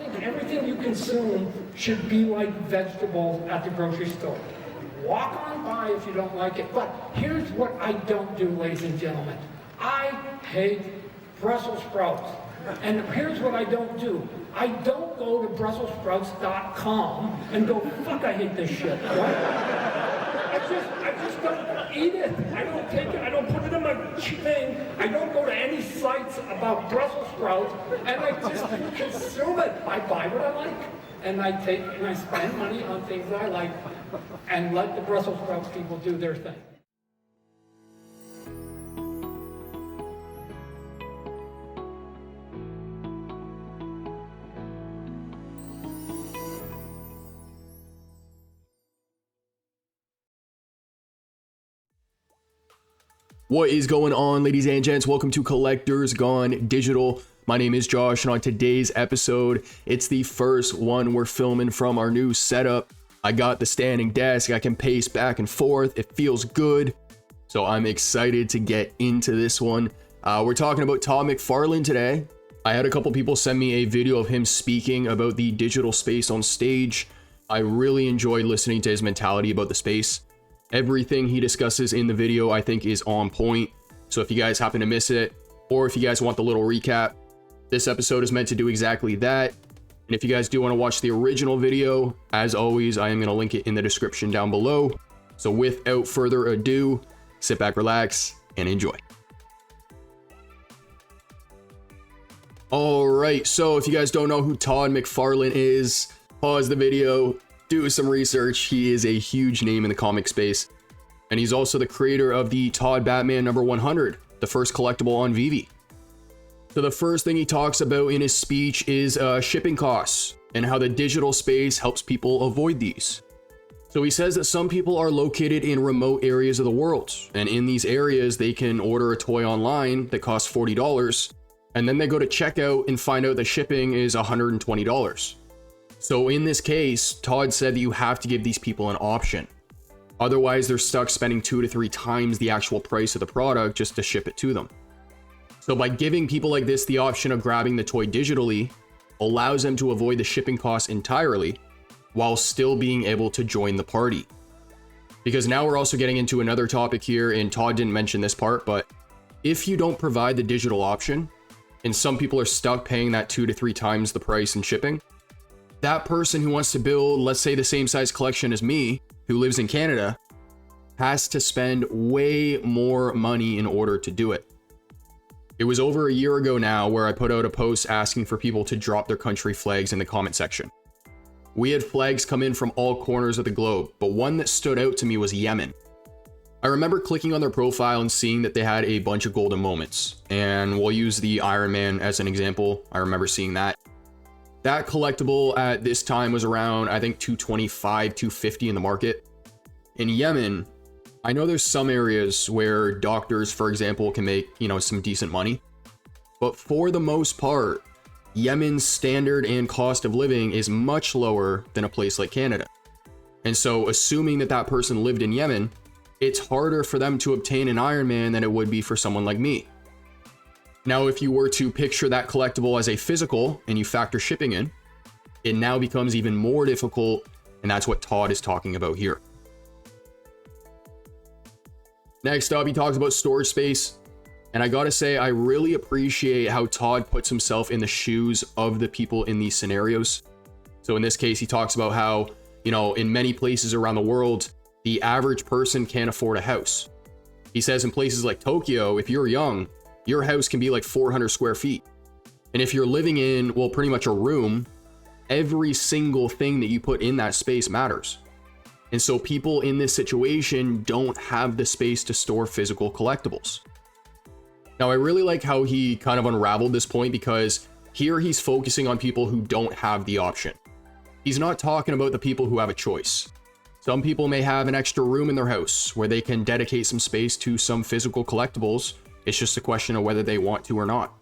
think everything you consume should be like vegetables at the grocery store. Walk on by if you don't like it. But here's what I don't do, ladies and gentlemen. I hate Brussels sprouts. And here's what I don't do. I don't go to BrusselsSprouts.com and go, fuck, I hate this shit, right? I just don't eat it. I don't take it. I don't put it in my thing. I don't go to any sites about Brussels sprouts, and I just consume it. I buy what I like, and I take and I spend money on things that I like, and let the Brussels sprouts people do their thing. What is going on, ladies and gents? Welcome to Collectors Gone Digital. My name is Josh, and on today's episode, it's the first one we're filming from our new setup. I got the standing desk. I can pace back and forth. It feels good. So I'm excited to get into this one. We're talking about Todd McFarlane today. I had a couple people send me a video of him speaking about the digital space on stage. I really enjoyed listening to his mentality about the space. Everything he discusses in the video, I think, is on point. So if you guys happen to miss it, or if you guys want the little recap, this episode is meant to do exactly that. And if you guys do want to watch the original video, as always, I am going to link it in the description down below. So without further ado, sit back, relax, and enjoy. All right, so if you guys don't know who Todd McFarlane is, pause the video, do some research. He is a huge name in the comic space, and he's also the creator of the Todd Batman number 100, the first collectible on VeVe. So the first thing he talks about in his speech is shipping costs and how the digital space helps people avoid these. So he says that some people are located in remote areas of the world, and in these areas they can order a toy online that costs $40, and then they go to checkout and find out the shipping is $120. So in this case, Todd said that you have to give these people an option. Otherwise, they're stuck spending 2 to 3 times the actual price of the product just to ship it to them. So by giving people like this the option of grabbing the toy digitally, allows them to avoid the shipping costs entirely, while still being able to join the party. Because now we're also getting into another topic here, and Todd didn't mention this part, but if you don't provide the digital option, and some people are stuck paying that 2 to 3 times the price in shipping, that person who wants to build, let's say, the same size collection as me, who lives in Canada, has to spend way more money in order to do it. It was over a year ago now where I put out a post asking for people to drop their country flags in the comment section. We had flags come in from all corners of the globe, but one that stood out to me was Yemen. I remember clicking on their profile and seeing that they had a bunch of golden moments, and we'll use the Iron Man as an example. I remember seeing that. That collectible at this time was around, I think, $225, $250 in the market. In Yemen, I know there's some areas where doctors, for example, can make, some decent money. But for the most part, Yemen's standard and cost of living is much lower than a place like Canada. And so assuming that that person lived in Yemen, it's harder for them to obtain an Iron Man than it would be for someone like me. Now, if you were to picture that collectible as a physical and you factor shipping in, it now becomes even more difficult, and that's what Todd is talking about here. Next up, he talks about storage space, and I gotta say, I really appreciate how Todd puts himself in the shoes of the people in these scenarios. So in this case, he talks about how, in many places around the world, the average person can't afford a house. He says in places like Tokyo, if you're young, your house can be like 400 square feet. And if you're living in, well, pretty much a room, every single thing that you put in that space matters. And so people in this situation don't have the space to store physical collectibles. Now, I really like how he kind of unraveled this point, because here he's focusing on people who don't have the option. He's not talking about the people who have a choice. Some people may have an extra room in their house where they can dedicate some space to some physical collectibles. It's just a question of whether they want to or not.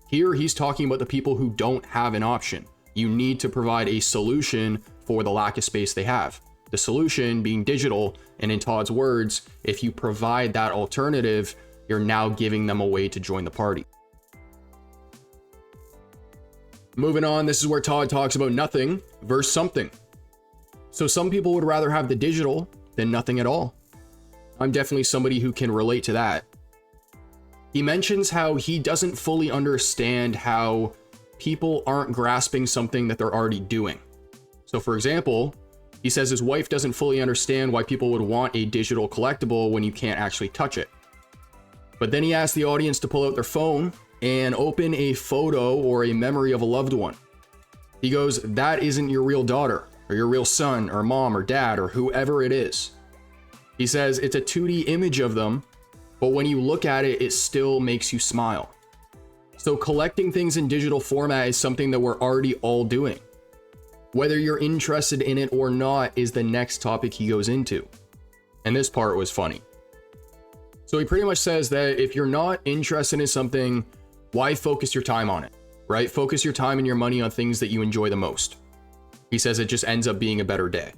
Here, he's talking about the people who don't have an option. You need to provide a solution for the lack of space they have. The solution being digital, and in Todd's words, if you provide that alternative, you're now giving them a way to join the party. Moving on, this is where Todd talks about nothing versus something. So some people would rather have the digital than nothing at all. I'm definitely somebody who can relate to that. He mentions how he doesn't fully understand how people aren't grasping something that they're already doing. So for example, he says his wife doesn't fully understand why people would want a digital collectible when you can't actually touch it. But then he asked the audience to pull out their phone and open a photo or a memory of a loved one. He goes, that isn't your real daughter or your real son or mom or dad or whoever it is. He says it's a 2D image of them, but when you look at it, it still makes you smile. So collecting things in digital format is something that we're already all doing. Whether you're interested in it or not is the next topic he goes into. And this part was funny. So he pretty much says that if you're not interested in something, why focus your time on it, right? Focus your time and your money on things that you enjoy the most. He says it just ends up being a better day.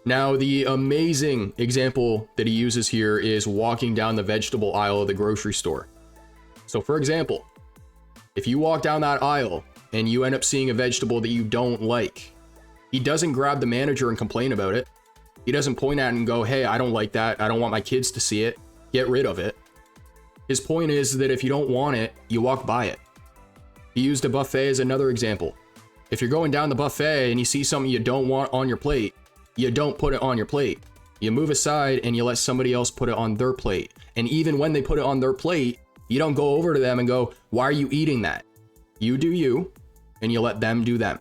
Now, the amazing example that he uses here is walking down the vegetable aisle of the grocery store. So for example, if you walk down that aisle and you end up seeing a vegetable that you don't like, he doesn't grab the manager and complain about it. He doesn't point at it and go, hey, I don't like that. I don't want my kids to see it. Get rid of it. His point is that if you don't want it, you walk by it. He used a buffet as another example. If you're going down the buffet and you see something you don't want on your plate, you don't put it on your plate. You move aside and you let somebody else put it on their plate. And even when they put it on their plate, you don't go over to them and go, why are you eating that? You do you, and you let them do them.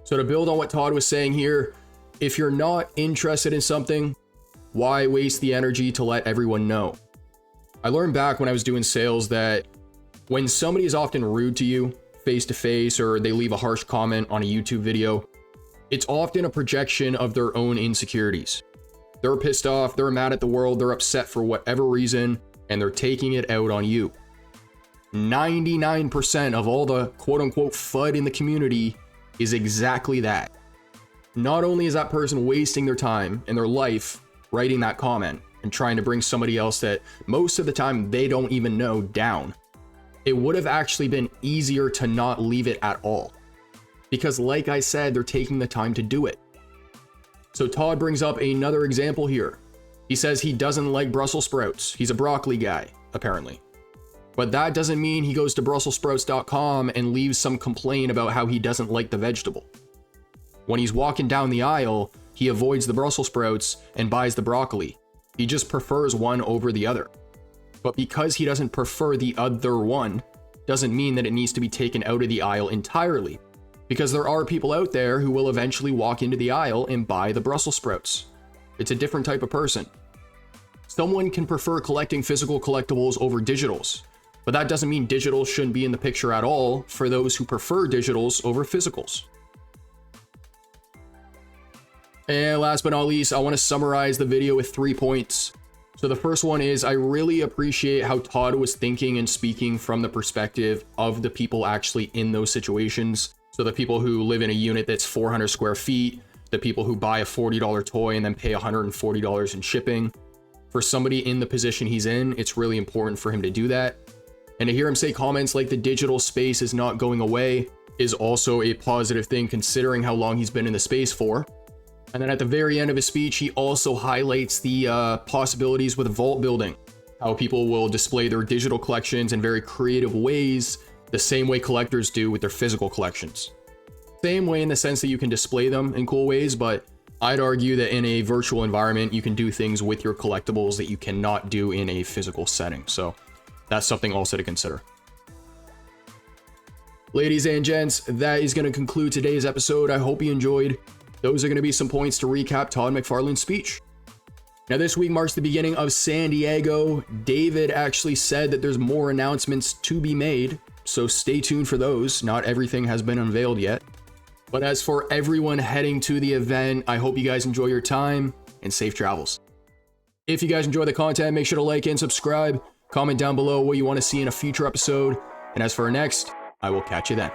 So to build on what Todd was saying here, if you're not interested in something, why waste the energy to let everyone know? I learned back when I was doing sales that when somebody is often rude to you face to face, or they leave a harsh comment on a YouTube video, it's often a projection of their own insecurities. They're pissed off, they're mad at the world, they're upset for whatever reason, and they're taking it out on you. 99% of all the quote-unquote FUD in the community is exactly that. Not only is that person wasting their time and their life writing that comment and trying to bring somebody else that most of the time they don't even know down, it would have actually been easier to not leave it at all. Because like I said, they're taking the time to do it. So Todd brings up another example here. He says he doesn't like Brussels sprouts. He's a broccoli guy, apparently. But that doesn't mean he goes to BrusselsSprouts.com and leaves some complaint about how he doesn't like the vegetable. When he's walking down the aisle, he avoids the Brussels sprouts and buys the broccoli. He just prefers one over the other. But because he doesn't prefer the other one, doesn't mean that it needs to be taken out of the aisle entirely. Because there are people out there who will eventually walk into the aisle and buy the Brussels sprouts. It's a different type of person. Someone can prefer collecting physical collectibles over digitals, but that doesn't mean digitals shouldn't be in the picture at all for those who prefer digitals over physicals. And last but not least, I want to summarize the video with 3 points. So the first one is, I really appreciate how Todd was thinking and speaking from the perspective of the people actually in those situations. So the people who live in a unit that's 400 square feet, the people who buy a $40 toy and then pay $140 in shipping. For somebody in the position he's in, it's really important for him to do that. And to hear him say comments like the digital space is not going away is also a positive thing considering how long he's been in the space for. And then at the very end of his speech, he also highlights the possibilities with vault building, how people will display their digital collections in very creative ways, the same way collectors do with their physical collections. Same way in the sense that you can display them in cool ways, but I'd argue that in a virtual environment, you can do things with your collectibles that you cannot do in a physical setting. So that's something also to consider. Ladies and gents, that is going to conclude today's episode. I hope you enjoyed. Those are going to be some points to recap Todd McFarlane's speech. Now, this week marks the beginning of San Diego. David actually said that there's more announcements to be made, so stay tuned for those. Not everything has been unveiled yet. But as for everyone heading to the event, I hope you guys enjoy your time and safe travels. If you guys enjoy the content, make sure to like and subscribe. Comment down below what you want to see in a future episode. And as for our next, I will catch you then.